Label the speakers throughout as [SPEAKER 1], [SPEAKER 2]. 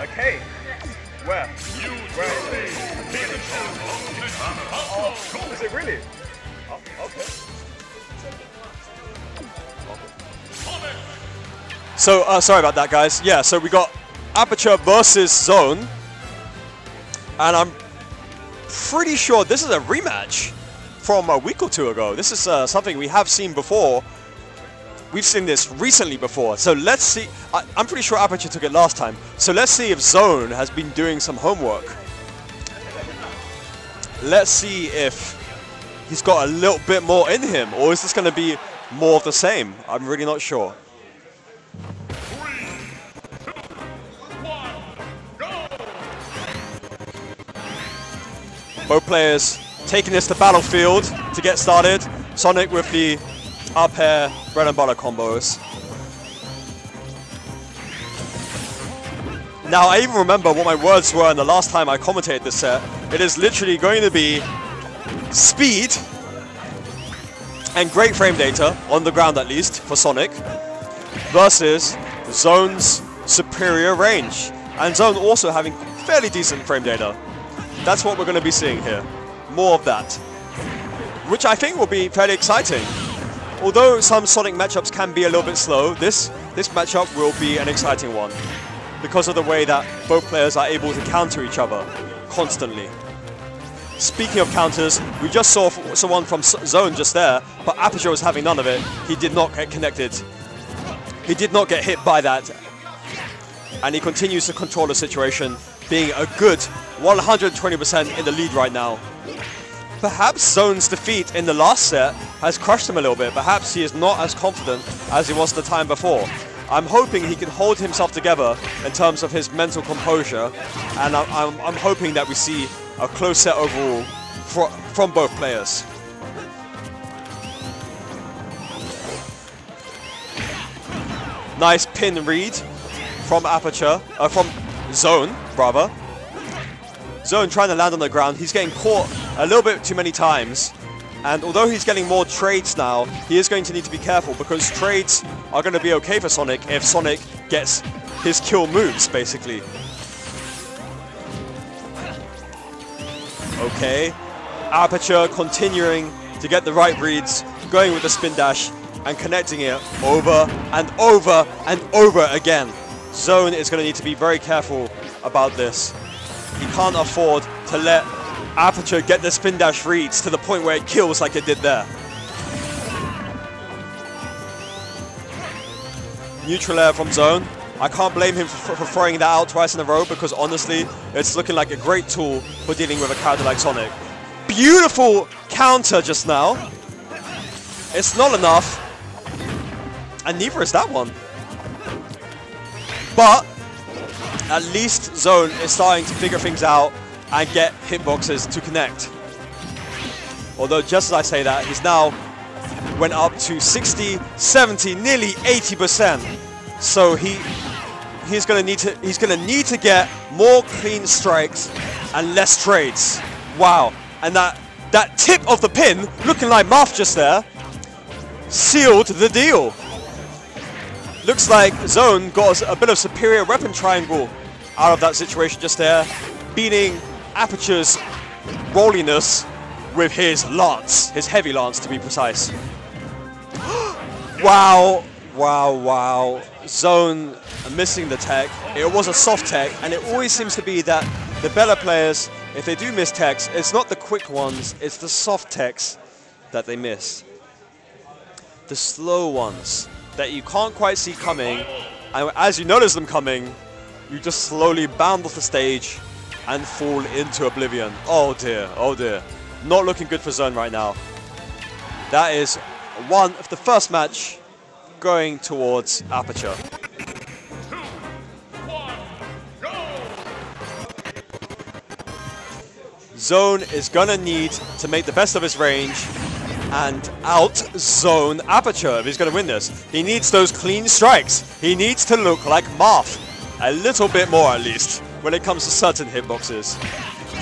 [SPEAKER 1] Like, hey, where? Oh, is it really? Oh, okay.
[SPEAKER 2] So, sorry about that, guys. Yeah, so we got Aperture versus Zone. And I'm pretty sure this is a rematch from a week or two ago. This is something we have seen before. We've seen this recently before. So let's see. I'm pretty sure Aperture took it last time. So let's see if Zone has been doing some homework. Let's see if he's got a little bit more in him, or is this going to be more of the same? I'm really not sure.
[SPEAKER 3] 3, 2, 1, go!
[SPEAKER 2] Both players taking this to battlefield to get started. Sonic with the up air bread and butter combos. Now, I even remember what my words were the last time I commentated this set. It is literally going to be speed and great frame data, on the ground at least, for Sonic, versus Zone's superior range. And Zone also having fairly decent frame data. That's what we're going to be seeing here. More of that. Which I think will be fairly exciting. Although some Sonic matchups can be a little bit slow, this matchup will be an exciting one, because of the way that both players are able to counter each other constantly. Speaking of counters, we just saw someone from Zone just there, but Aperture was having none of it. He did not get connected. He did not get hit by that. And he continues to control the situation, being a good 120% in the lead right now. Perhaps Zone's defeat in the last set has crushed him a little bit. Perhaps he is not as confident as he was the time before. I'm hoping he can hold himself together in terms of his mental composure, and I'm hoping that we see a close set overall from both players. Nice pin read from Aperture, from Zone, rather. Zone trying to land on the ground. He's getting caught a little bit too many times. And although he's getting more trades now, he is going to need to be careful, because trades are going to be okay for Sonic if Sonic gets his kill moves, basically. Okay. Aperture continuing to get the right reads, going with the spin dash and connecting it over and over and over again. Zone is going to need to be very careful about this. He can't afford to let Aperture get the spin dash reads to the point where it kills like it did there. Neutral air from Zone. I can't blame him for throwing that out twice in a row, because honestly, it's looking like a great tool for dealing with a character like Sonic. Beautiful counter just now. It's not enough. And neither is that one. But at least Zone is starting to figure things out and get hitboxes to connect. Although just as I say that, he's now went up to 60, 70, nearly 80%. So he's gonna need to get more clean strikes and less trades. Wow. And that tip of the pin, looking like Muff just there, sealed the deal. Looks like Zone got a bit of superior weapon triangle out of that situation just there, beating Aperture's rolliness with his lance, his heavy lance to be precise. Wow, wow, wow. Zone missing the tech. It was a soft tech, and it always seems to be that the better players, if they do miss techs, it's not the quick ones, it's the soft techs that they miss. The slow ones that you can't quite see coming, and as you notice them coming, you just slowly bound off the stage and fall into oblivion. Oh dear, oh dear. Not looking good for Zone right now. That is one of the first match going towards Aperture.
[SPEAKER 3] 2, 1, go!
[SPEAKER 2] Zone is gonna need to make the best of his range and out-zone Aperture if he's gonna win this. He needs those clean strikes. He needs to look like Marth. A little bit more at least, when it comes to certain hitboxes.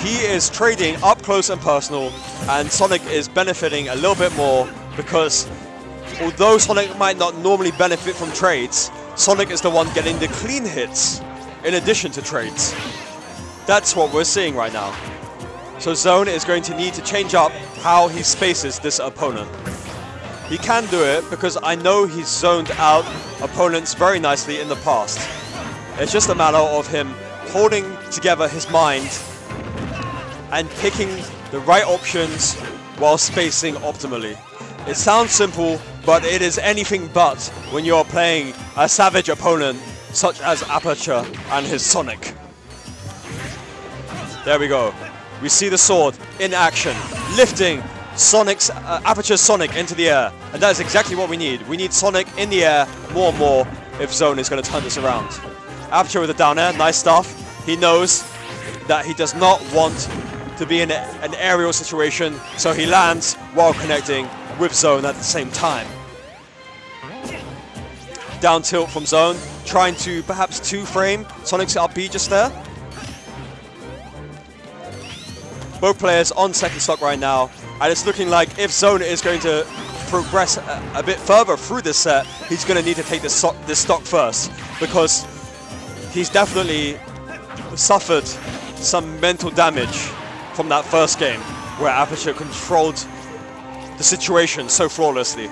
[SPEAKER 2] He is trading up close and personal, and Sonic is benefiting a little bit more, because although Sonic might not normally benefit from trades, Sonic is the one getting the clean hits in addition to trades. That's what we're seeing right now. So Zone is going to need to change up how he spaces this opponent. He can do it because I know he's zoned out opponents very nicely in the past. It's just a matter of him holding together his mind and picking the right options while spacing optimally. It sounds simple, but it is anything but when you're playing a savage opponent such as Aperture and his Sonic. There we go. We see the sword in action, lifting Sonic's Aperture's Sonic into the air, and that is exactly what we need. We need Sonic in the air more and more if Zone is going to turn this around. Aperture with a down air, nice stuff. He knows that he does not want to be in an aerial situation, so he lands while connecting with Zone at the same time. Down tilt from Zone, trying to perhaps two-frame Sonic's up B just there. Both players on second stock right now, and it's looking like if Zone is going to progress a bit further through this set, he's going to need to take this stock first, because he's definitely suffered some mental damage from that first game where Aperture controlled the situation so flawlessly.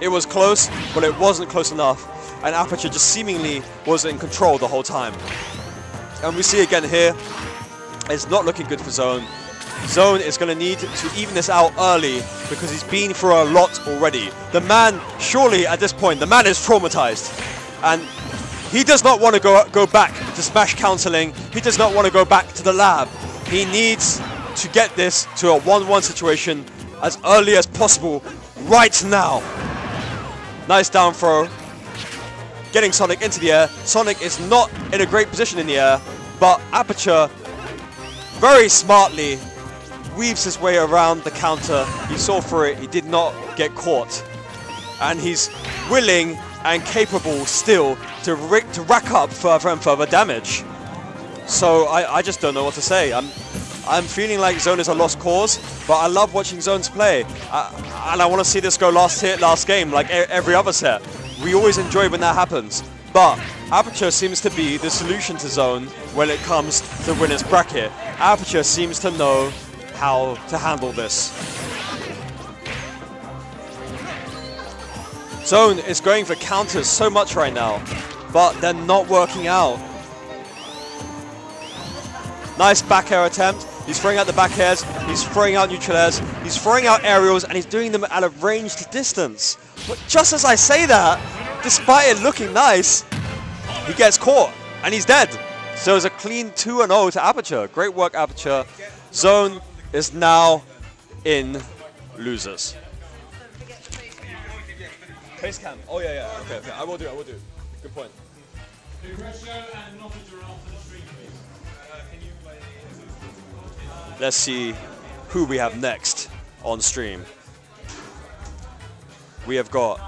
[SPEAKER 2] It was close, but it wasn't close enough, and Aperture just seemingly was in control the whole time. And we see again here, it's not looking good for Zone. Zone is going to need to even this out early because he's been through a lot already. The man, surely at this point, the man is traumatized. And he does not want to go back to Smash counseling. He does not want to go back to the lab. He needs to get this to a 1-1 situation as early as possible right now. Nice down throw. Getting Sonic into the air. Sonic is not in a great position in the air, but Aperture very smartly weaves his way around the counter. He saw through it, he did not get caught. And he's willing and capable still to rack up further and further damage. So I just don't know what to say. I'm feeling like Zone is a lost cause, but I love watching Zones play. And I want to see this go last hit, last game, like every other set. We always enjoy when that happens. But Aperture seems to be the solution to Zone when it comes to winner's bracket. Aperture seems to know how to handle this. Zone is going for counters so much right now, but they're not working out. Nice back air attempt. He's throwing out the back airs, he's throwing out neutral airs, he's throwing out aerials, and he's doing them at a ranged distance. But just as I say that, despite it looking nice, he gets caught, and he's dead. So it's a clean 2-0 to Aperture. Great work, Aperture. Zone is now in losers. Face cam. Oh, yeah. Okay. I will do. Good point. Let's see who we have next on stream. We have got